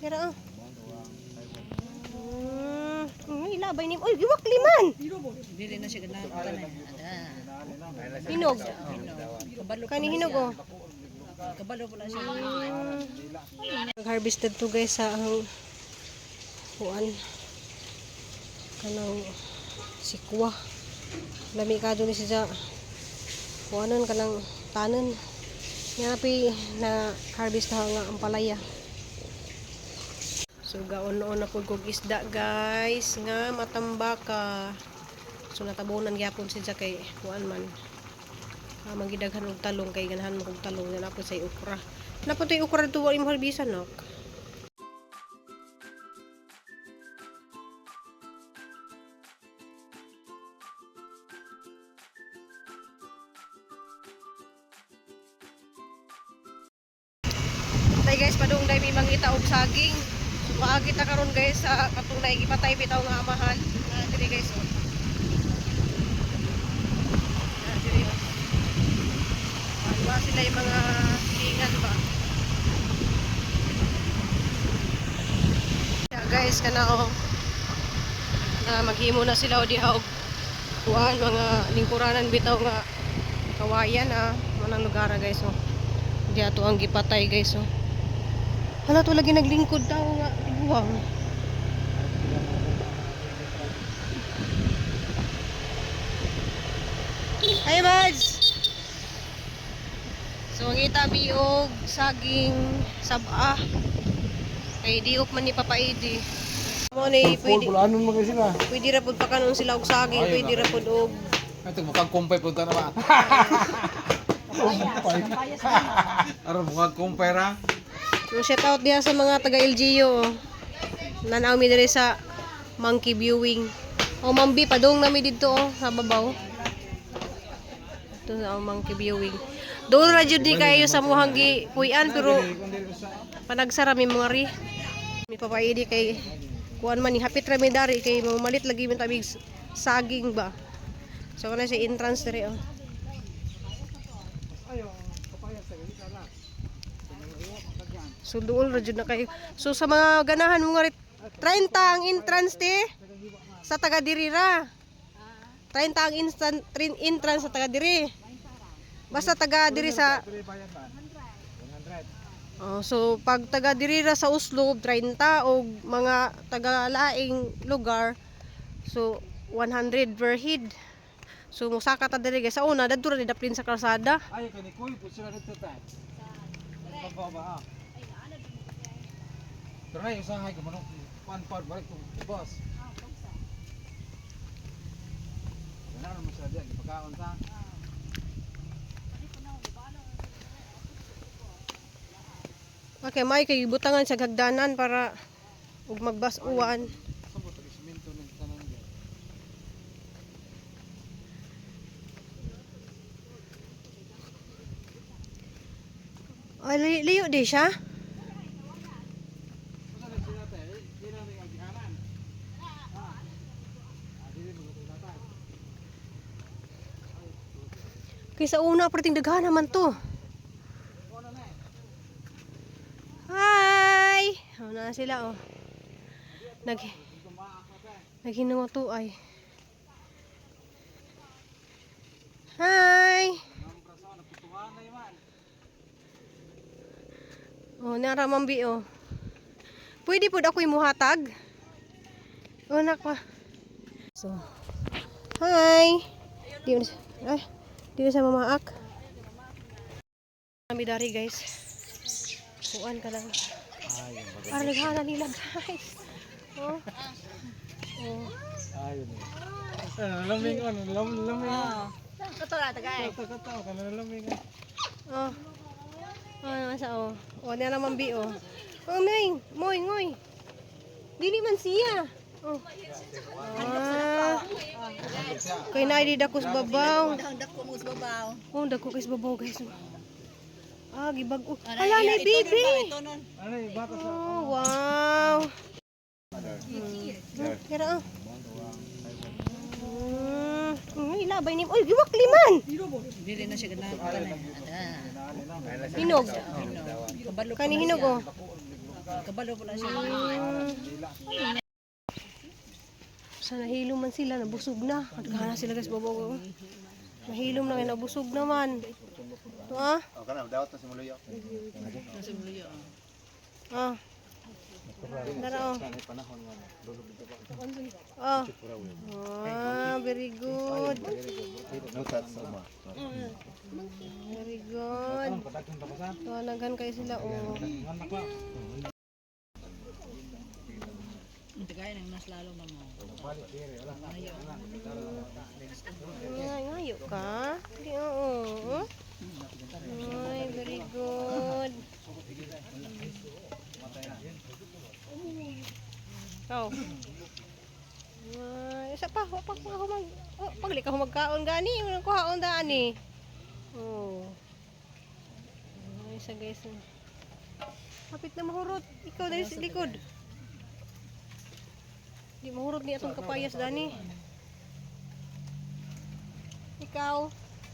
Pero ilabay ni. Oy, giwak liman. Dili na siya ganahan tanan. Hinog. Kabalo Kani hinog oh. Kabalo pala siya. Nag-harvested to guys sa ang kuan. Kanang sikwa. Lami ka doon siya. Kuanon kanang tanan. Ngapi na harvest na nga ang palaya. So gaon-on na pud kog isda guys nga matambaka. So natabunan gyapon siya kay kuan man. Magidaghan og talong kay ganahan mo kog talong na napod sa okra. Napod tay okra dito wa imong harbisan nak. Tay guys padung day may mangita og saging. So maagi ta karon guys sa katong naigipatay bitaw nga amahan. Diri guys oh. Diri oh. Diba sila yung mga silingan ba? Yeah, guys kana oh. Na maghimo na sila o diha og kuan mga lingkuranan bitaw nga kawayan manang lugar guys oh. Diha to ang gipatay guys oh. Hala to lagi naglingkod daw nga tiguang. Ay Mads. So ngita mi og saging saba. Kay diop man ni papaidi. Mo ni pwede. Anon mo kasi sila. Pwede ra pud pakanon sila og saging, pwede ra pud og Ito mukhang kumpay punta na ba? Aron mukhang kumpay ra. shout out diha sa mga taga LGU. Nanaw mi diri sa monkey viewing. O mambi padung nami didto sa babaw. Ito sa monkey viewing. Doon ra jud di kayo sa muhang gi puy-an pero panagsara mi mga ri. Mi papaidi kay kuan man ni hapit ra mi dari kay mamalit lagi mi tabig saging ba. So kana si entrance diri oh. So doon ra jud na kayo. So sa mga ganahan mo nga 30 ang entrance ti sa taga diri ra. 30 ang entrance sa taga diri. Basta taga diri sa 100. Oh, so pag taga diri ra sa Oslo 30 o mga taga laing lugar so 100 per head. So musaka ta diri sa una dadto ra ni daplin sa kalsada. Ay kani koy pud sila dito ta. Pagba ha. Pero ay usahay ko manok pan balik ko boss. Wala na masaya di pagkaon ta. Okay, may kay butangan sa hagdanan para ug magbas-uwan. Ay, liyo di siya? Kaysa una, parating daghan naman to. Hi! Na sila oh. Naghinungo to ay. Hi! Oh, naramambi oh. Pwede po ako'y muhatag? Oh, nakwa. So, hi! Di mo sa mamaak. Kami dari guys. Kuan ka lang. Para naghana nila guys. Oh. Oh. Ayun. Laming on, laming. Kato na tagay. Kato kana laming. Oh. Oh, nasa oh. Oh, niya naman bi oh. Oh, ngoy. Dili man siya. Oh. Kay na di dakos babaw. Dako mo sa babaw. Oh, dako kis babaw guys. Gibag-o. Hala na baby. Ano bata sa. Oh, wow. Pero ilabay ni. Oy, giwak liman. Dili na siya ganahan tanan. Hinog. Kabalo Kani hinog oh. Kabalo po na siya. Sa nahilom man sila, nabusog na. Naghahanap sila guys, babaw. Nahilom na, nabusog naman. Ito ah. Oh, kana daw ta si Muluyo. Nasa mulo. Ah. Dara oh. Panahon nga dulog dito pa. Oh. Ah, very good. No touch sama. Very good. Tuwanagan kayo sila oh. Tagay nang mas lalo na mo. Ngayo ka? Hindi oo. Ay, very good. Oh. Isa pa, pag ka magkaon gani, unang kuhaon daan eh. Oh. Ay, isa guys. Kapit na mahurot. Ikaw dali sa likod. Di mahurot ni atong kapayas dani. Ikaw.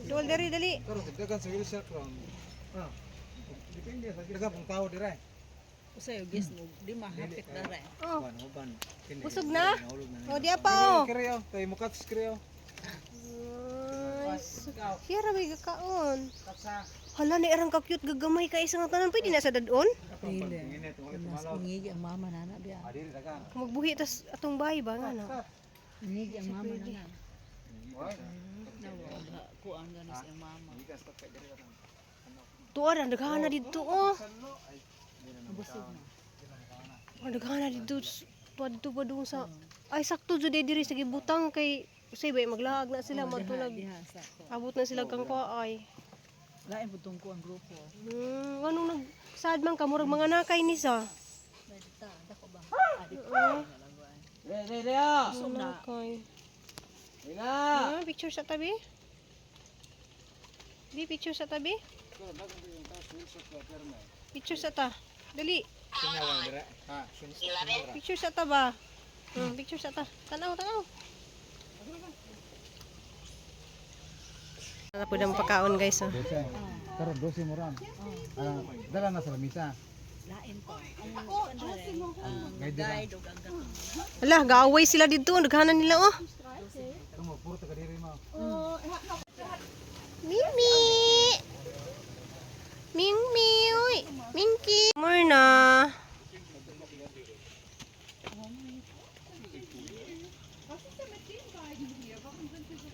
Dual dali. Pero dagan sa wheelchair crown. Depende sa dagan pang tao dire. Usay gis no, di mahapit na ra. Oh, Uban. busog na? Oh, di pa oh. Kireo, tay mukat kireo. Siya ra may gakaon. Kapsa. Hala ni arang ka-cute gagamay ka isang tanan pwede na sa dadon. Pili. Mas ngigi ang mama nana biya. Adiri dagan. Magbuhi tas atong bahay ba nga na. Ngigi ang mama nana. Kuan ganis ang mama. Tuwa ra daghan na didto oh. Busog na. Daghan na didto. Padto pa doon sa ay sakto jud diri sa gibutang kay say bay maglahag na sila matulog. Diha sa ko. Abot na sila kang kuay. Lain putong ko ang grupo. Anong nagsaad man ka murag mga nakay ni sa. Dita, dako ba? Adik. Busog na. Nakay. Picture sa tabi? Di picture sa tabi? Picture sa ta. Dali. Sinawang dire. Ha, Picture sa ta ba? Picture sa ta. Tanaw. Ano po ng pagkaon guys oh. Pero 12 mo ron. Dala na sa lamisa. Lain pa. Ang guide o ang gatong. Hala, gaaway sila dito. Naghanan nila oh. Tumo puro taga diri mo. Mimi! Mingmi! Uy! Minky! Murna!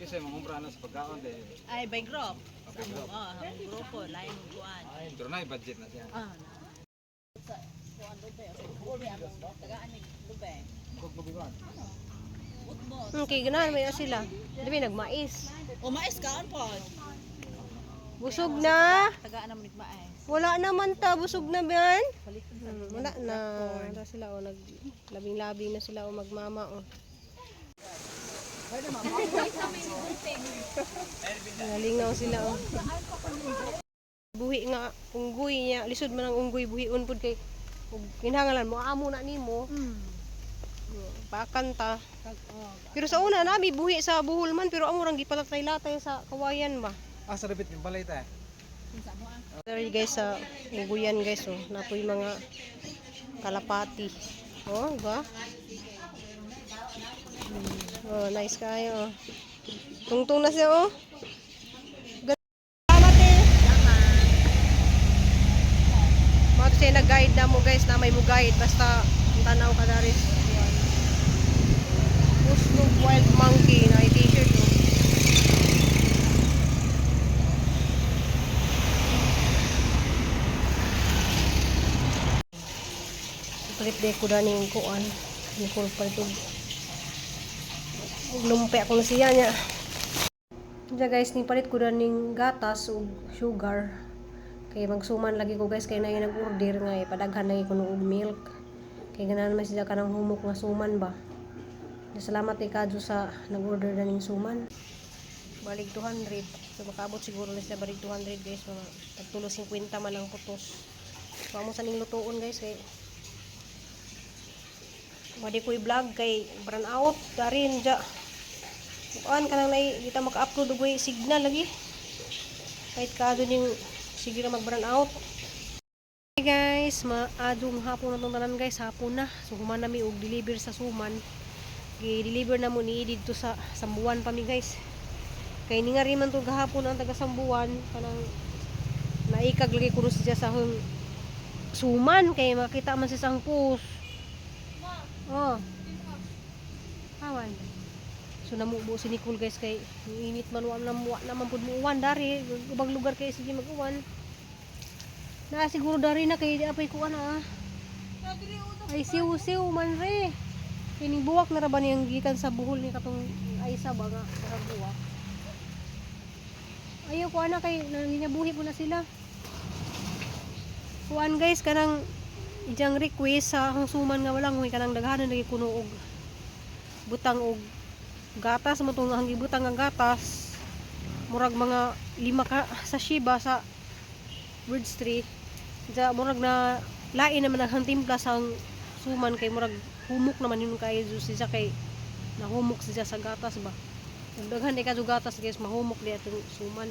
Kasi mangumpra na sa pagkaon de. Ay, by group. Ang grupo, lain mo kuan. Pero na budget na siya. Sa kuan lube, tagaan ni lube. Utbot. Okay, ganahan may sila. Dami nagmais. O mais kaon po. Busog na! Tagaan naman ni mais. Wala naman ta. Busog na ba yan? Wala na. Wala sila oh. Naglabing-labing na sila oh. Magmama oh. Nalingaw sila oh. Buhi nga unggoy niya, lisod man ang unggoy buhiun pud kay kinahanglan mo amo na nimo. Pakanta. Pero sa una nami buhi sa buhol man pero amo rang gipalatay-latay sa kawayan ba. Sa dapit yung balay ta. Dari guys sa unggoyan guys oh, napoy mga kalapati. Oh, ba? Oh, nice kayo. Tungtong na siya oh. Salamat eh. Mga siya nag-guide na mo guys na may mo guide basta tanaw ka na rin. Usnog wild monkey na i-t-shirt oh. Palit de ko na ning kuan. Nicole pa ito. Lumpe ako na siya niya. Diya guys, ni palit ko na ning gatas o sugar. Kaya magsuman lagi ko guys, kaya na yung nag-order nga ipadaghan lagi ko ng milk. Kaya ganahan naman siya ka ng humok nga suman ba. Salamat kay Kadjo sa nag-order na ning suman. Balik 200. So makabot siguro na siya balik 200 guys. Mga tagtulo 50 man lang putos. So amo sa ning lutuon guys kay wadi ko i-vlog kay burn out darin ja. Kuan kanang nay kita maka-upload og signal lagi. Kahit Kadjo ning sige ra mag-burn out. Hey guys, maadong hapon na itong tanan guys, hapon na. So human nami og deliver sa suman. Gi-deliver na mo ni dito sa Sambuan pa mi guys. Kay ni nga rin man to gahapon ang taga Sambuan, kanang naikag lagi kuno siya sa hong suman kay makita man siya sang post. Oh. Awan. So namubo si Nicole guys kay init man wa naman pud mo uwan dari ubang lugar kay sige mag-uwan. Na siguro dari na kay di apay ko ana. Ay siw man re. Kining buwak na ra ba niyang gikan sa buhol ni katong aysa ba nga para buwak. Ayaw ko ana kay nanginyabuhi po na sila. Kuan guys kanang ijang request sa suman nga walang huy kanang daghanon lagi kuno og butang og gatas mo tong ang gibutang ang gatas murag mga 5 ka sa Shiba sa Bird Street. Ja murag na lain naman ang timpla sa suman kay murag humok naman yun kay siya kay nahumok siya sa gatas ba. Daghan di ka gatas guys mahumok di atong suman.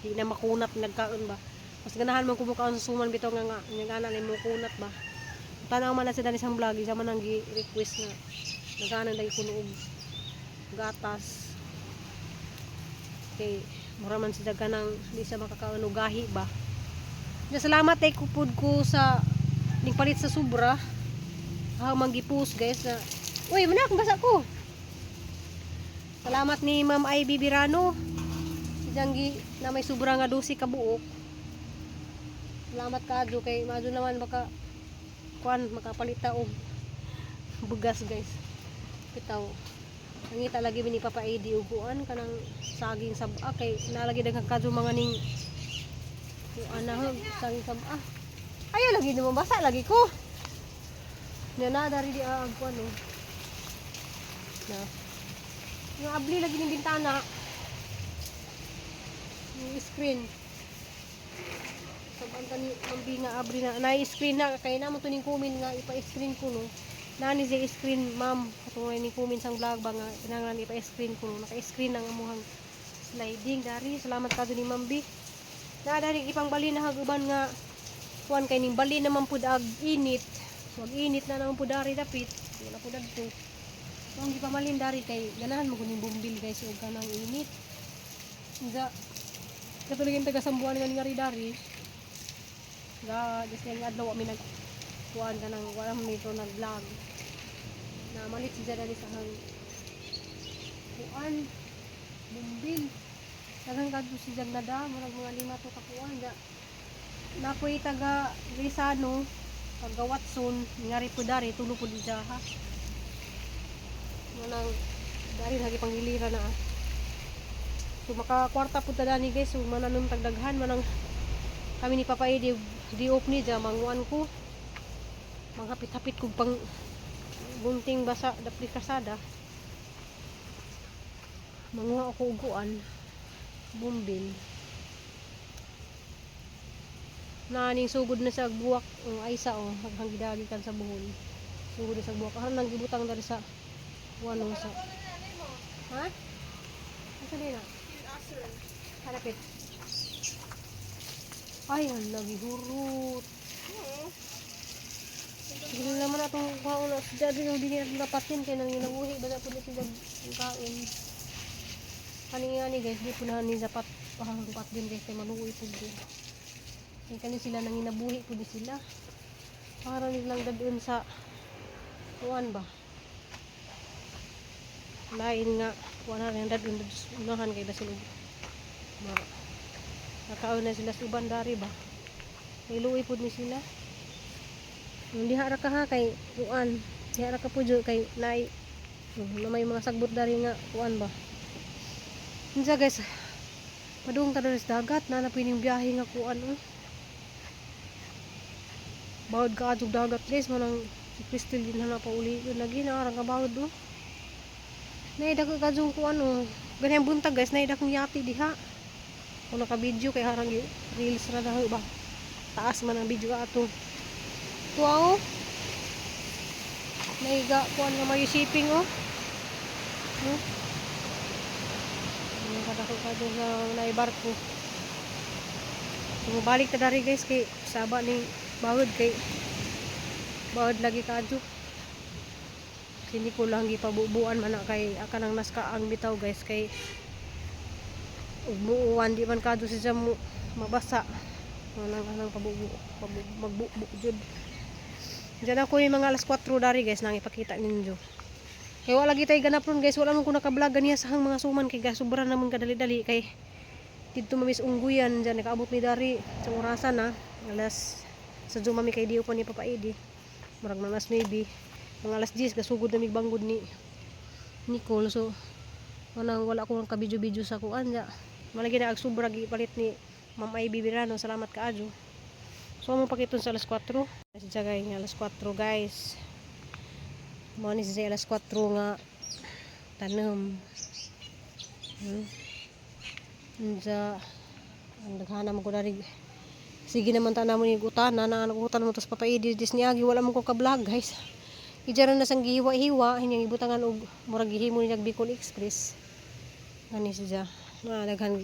Di na makunat nagkaon ba. Mas ganahan man kumukaon sa suman bitaw nga ana ni mo kunat ba. Tanaw man na sa dani sang vlog isa man ang gi-request nga naganan lagi kuno og gatas. Kay mura man sila kanang di siya makakaon og gahi ba. Salamat ay kupod ko sa nigpalit sa sobra. Mangi-post guys na uy, manak basa ko. Salamat ni Ma'am Ivy Birano. Dijanggi na may sobra nga 12 ka buok. Salamat kadto kay madyo naman baka kuan makapalita og bugas guys. Bitaw. Nangita lagi ni Papa Eddie og kuan kanang saging sab-a kay nalagi daghang kadto mga ning saging sab-a. Ayo lagi naman basa lagi ko. Nya na dari di kuan no. Na. Yung abli lagi ning bintana. Yung screen. Sabanta ni ambi nga abri na screen na kay na mo tuning kumin nga ipa-screen ko no. Nani si screen ma'am katong ni kumin sang vlog ba nga kinahanglan ipa-screen ko no. Naka-screen ang amuhang sliding dari. Salamat kadto ni Ma'am B. Na dari ipang bali na haguban nga kuan kay ning bali naman pud ag init. Wag init na naman pud dari dapit. Wala pud adto. So ang gipamalin dari kay ganahan mo kuning bumbil guys og kanang init. Nga katulad yung taga Sambuan nga ngari dari. Ga just nga adlaw mi nag kuan kanang wala mi to nag-vlog. Na malit siya dari sa hang kuan bumbil. Daghang kadto si Jagnada murag mga 5 to ka kuan da. Nakoy taga Rizano taga Watson ngari po dari tulo po diya ha. Manang dari lagi panggilira na. So makakwarta po tadani guys so mananong tagdaghan manang kami ni Papa Eddie di-off ni dya manguan ko manghapit-hapit kog pang bunting basa dapli kasada manguha ako uguan bumbil naning sugod na sa buwak aysa haghang gidagi kan sa buhol sugod na sa buwak aron nang gibutang dari sa wano sa ha asa din na harapit ay ang lagi hurot siguro naman atong kaon na sa dadi yung dinir dapatin kay nang inabuhi basta po na sila yung kain kani guys di po na ni dapat pahangpat din guys kay maluoy po din kay kani sila nang inabuhi po di sila para nilang dadun sa kuan ba lain nga wala rin dadun unahan kay basilog nakaon na sila sa uban dari ba iluoy po ni sila hindi hara ka ha kay kuan diha ra ka po kay nay na may mga sagbot dari nga kuan ba unsa guys padung ta sa dagat na napining biyahe nga kuan bawod ka adtong dagat guys manang si Crystal din na pauli yun lagi na arang ka bawod naida ka kadzong kuan ganyan buntag guys naida kong yati diha kung naka-video kay harang reels na daw ba taas man ang video ato tuwa naiga kuan nga may shipping kadako kadto nga naibarko so balik ta dari guys kay saba ni bawad lagi kadyo. Kini ko lang gipabubuan man na kay akanang naskaang bitaw guys kay ug buuan di man kadyo siya mo mabasa. Anang magbubo jud. Diyan ako yung mga alas 4 dari guys nang ipakita ninyo. Kaya wala lagi tayo ganap ron guys, wala man ko nakablog ganiya sa hang mga suman kay gasubra naman kadali-dali kay dito mamis ungguyan diyan nakaabot mi dari sa orasan na alas sa Jumami kay diyo pa ni Papa Edi. Murag nanas maybe mga alas 10 gasugod na mibanggod ni Nicole so manang wala ko nang kabidyo-bidyo sa kuan ya. Malagi na agsubra gipalit ni Ma'am Ivy Birano, salamat kaayo. So mo pakiton sa alas 4. Kasi jagay nga alas 4 guys. Mo ni sa alas 4 nga tanom. Unsa ang daghana mo ko dari. Sige naman ta namo ni utana na nagutan mo tos Papa Edi Disniagi wala mo ko ka-vlog guys. Ijaran na sang gihiwa-hiwa hinyang ibutangan og murag gihimo ni Bicol Express. Ani siya. Na daghan.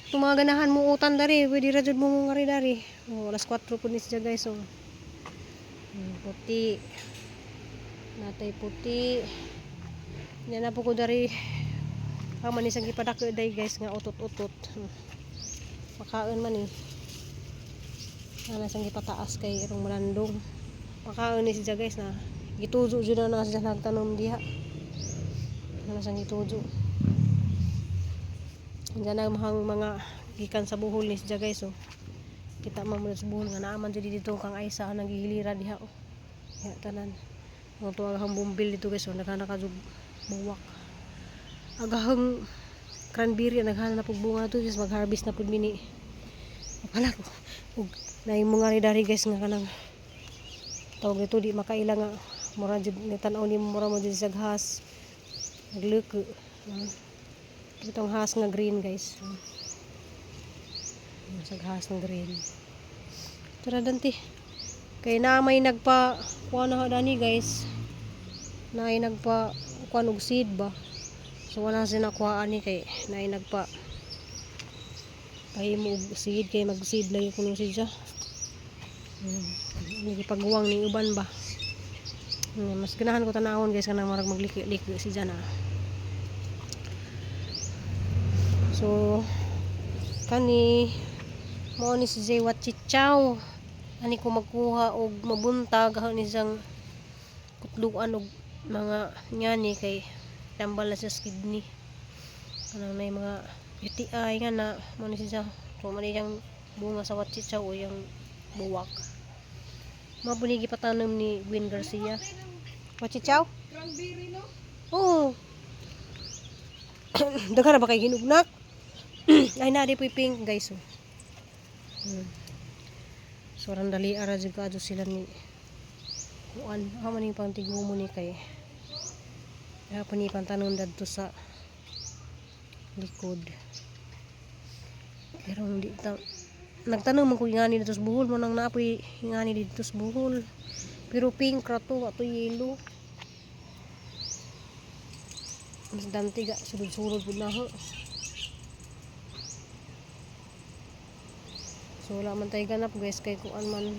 Kung mga ganahan mo utan dari, pwede ra jud mo ngari dari. Alas 4 pud ni siya guys. So puti. Natay puti. Yan na po ko dari. Ang manisang gipadako day guys nga utot-utot. Makaon man eh. Ana sang gipataas kay irong malandong. Makaon ni siya guys na gitujo jud na siya nagtanom diha. Ana sang gitujo. Diyan na mga gikan sa buhol ni siya guys oh. Kita man mo sa buhol nga naaman jud dito kang Aisa nang gihilira diha oh. Ya tanan. Ang tuwag bumbil dito guys oh, naghana ka jud buwak. Agahang cranberry naghana na pug bunga to, just mag-harvest na pud mini. Pala ko. Ug naay mga dari guys nga kanang tawag dito di makaila nga mura jud ni tan-aw ni mura mo jud sa ghas. Nagleuko. Itong has nga green guys. Sa ghas nga green. Tara danti. Kay na may nagpa kuha na dani guys. Naay nagpa kuha og seed ba. So wala sila kuhaan ni kay naay nagpa pahimo og seed kay mag-seed lang kuno siya. Nagipagwang ni uban ba. Mas ganahan ko tanawon guys kanang marag magliki-liki siya na. So kani mo ni si Zewat Chichaw. Ani ko magkuha og mabuntag ni siyang kutluan og mga nyani kay tambal na siya kidney. Kanang nay mga UTI nga na mo ni siya. So man yang bunga sa Wat Chichaw o yang buwak. Mabunigi patanom ni Gwen Garcia. Wat Chichaw? Cranberry no? Oo. Daghan ba kay hinugnak? Ay na di po pink guys oh. So randali ara jud kadto sila ni kuan man ning pangtigumo ni kay hapon ni pantanon dadto sa likod. Pero hindi ta nagtanong man ko ingani dito sa buhol mo nang naapoy ingani dito sa buhol. Pero pink ra to ato yellow. Mas danti ga sulod-sulod pud na ho. So wala man tayo ganap guys kay kuan man.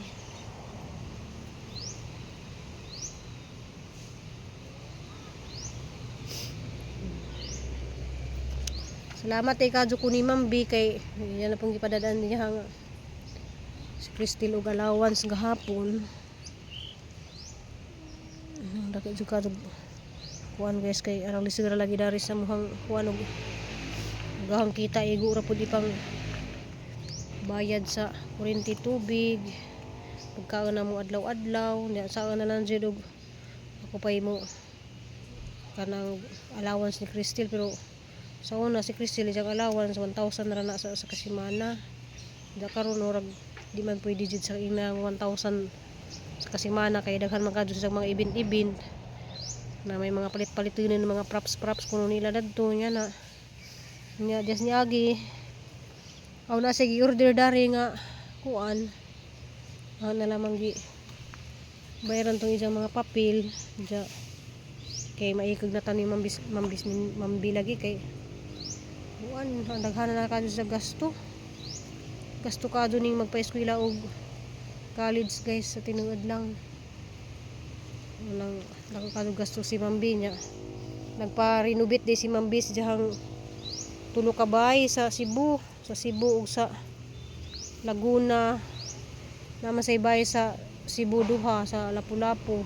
Salamat kay kadyo ko ni Ma'am B kay yan na pong gipadadaan niya nga si Crystal og allowance gahapon. Dako jud kadyo kuan guys kay arang lisura lagi dari sa muhang kuan og gahang kita igo ra pud ipang bayad sa kuryente tubig pagkaon na mo adlaw-adlaw nya saan na lang jud og ako pay mo kanang allowance ni Crystal pero sa una si Crystal yung allowance 1,000 ra na sa kasimana da karon orag di man pwede jud sa inang 1,000 sa kasimana kay daghan man kadto sa mga event na may mga palit-palitunon ng mga props kuno nila dadto nya na nya just niagi. Aw na sige order dari nga kuan. Na lamang gi bayaran tong ijang mga papel ja kay maikog na tanim mambi lagi kay kuan daghan na kadto sa gasto kadto ning magpa-eskwela og college guys sa tinuod lang. Walang nakakalugasto si Mambi niya. Nagpa-renovate di si Mambi sa dihang tulo ka bahay sa Cebu ug sa Laguna. Naman sa bahay sa Cebu duha sa Lapu-Lapu.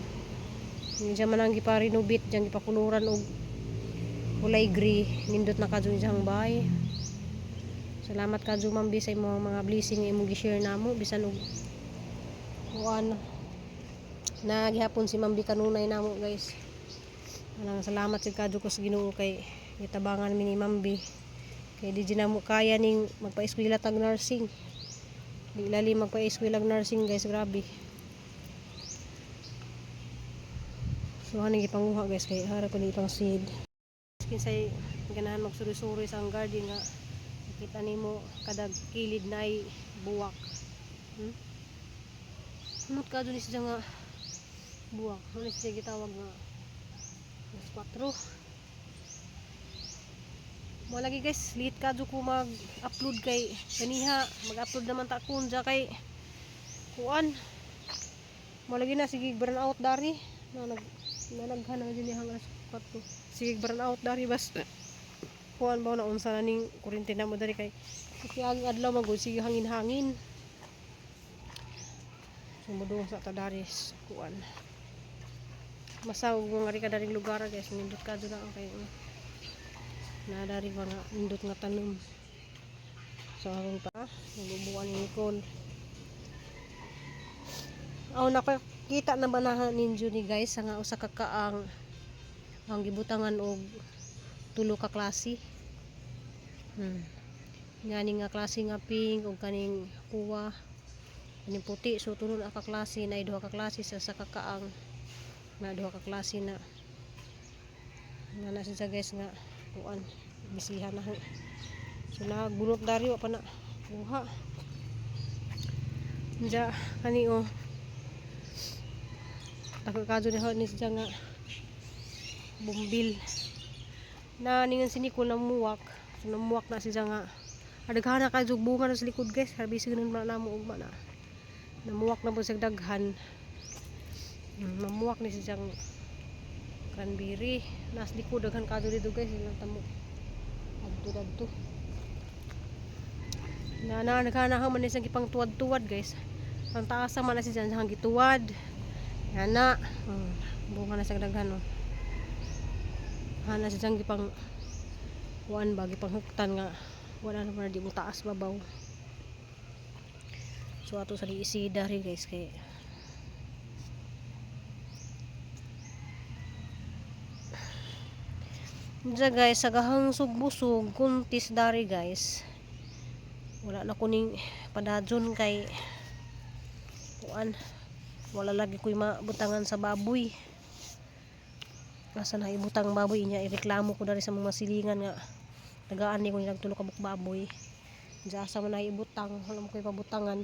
Diyan man ang gipa-renovate, diyan gipakuluran og kulay gray. Nindot na kadto dihang bahay. Salamat kadto Mambi sa imong mga blessing nga imong gi-share namo bisan og kuan na gihapon si Mambi kanunay namo guys. Malang salamat sa kadto ko sa Ginoo kay gitabangan mi ni Mambi. Kay di namo kaya ning magpa-eskwela tag nursing. Di lali magpa-eskwela tag nursing guys, grabe. So hani gipanguha guys kay harap ko ni ipang seed. Kinsay ganahan magsuri-suri sa garden nga nakita nimo kada kilid na ay buwak. Sunod ka doon siya nga buwak. Ano siya gitawag nga mas 4. Mo lagi guys, late ka ko mag-upload kay kaniha, mag-upload naman ta kun ja kay kuan. Mo lagi na sige burn out dari. Nalaghan na din hang alas 4. Sige burn out dari bas. Kuan ba na unsa na ning kuryente na mo dari kay ang adlaw magud sige hangin-hangin. Sumudong sa tadaris kuan. Masaw nga ri ka daring lugar guys, nindot ka na ang kay na dari mga indot nga tanom. So aron pa nagubuan ni Nicole. Aw nakakita na banahan ninyo ni guys nga usa ka kaang ang gibutangan og tulo ka klase. Ngani nga klase nga pink ug kaning kuwa kaning puti, so tulo na ka klase na duha ka klase sa kakaang na duha ka klase na nga siya guys nga kuan bisihan na. So nagbunot dari wa pa na kuha. Nja kani o takakado ni siya nga bumbil na ningan si Nicole namuwak. So namuwak na siya nga adaghan na kay bunga na sa likod guys, habis ganun man namo ugma na namuwak na po sa daghan. Mamuwak ni siya cranberry nas likod daghan kadto dito guys, ilang tamo adto na naghanahang man isang ipang tuwad-tuwad guys. Ang taas man na siya hang gituwad yana bunga na sa daghan hana siya gipang kuan ba gipang huktan nga wala na di mo taas babaw. So ato sa diisida ri guys kay diya guys sagahang sugbusog kuntis dari guys. Wala na kuning padadyon kay kuan wala lagi ko'y mabutangan sa baboy. Asa na ibutang baboy niya ireklamo ko dari sa mga silingan nga tagaan ni ko nagtulo ka baboy. Diya asa man na ibutang wala mo ko'y pabutangan.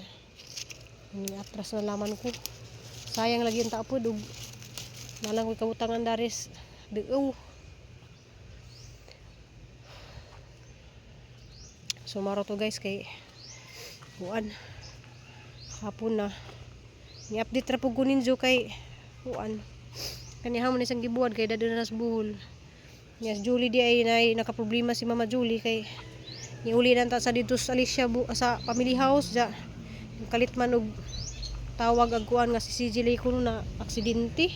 Atras na laman ko. Sayang lagi yung taapod ug nalang ko'y kabutangan daris diuw. So maro to guys kay kuan hapon na i-update ra pug ko ninyo kay kuan kaniha man isang gibuhat kay dado na sa buhol. Yes, Julie di ay nakaproblema si Mama Julie kay iuli na ta sa dito sa Alicia sa family house ja kalit man og tawag ag kuan nga si CJ lay kuno na aksidente.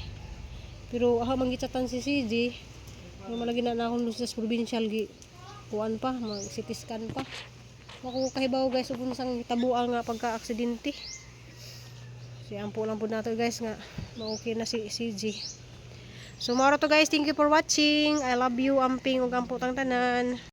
Pero aha mangichatan si CJ malagi na akong sa provincial gi kuan pa mag CT scan pa. Ako kahibaw guys ug unsang gitabuang nga pagka-aksidente. Si ampo lang pud nato guys nga ma-okay na si CJ. So maro to guys, thank you for watching. I love you amping ug ampo tang tanan.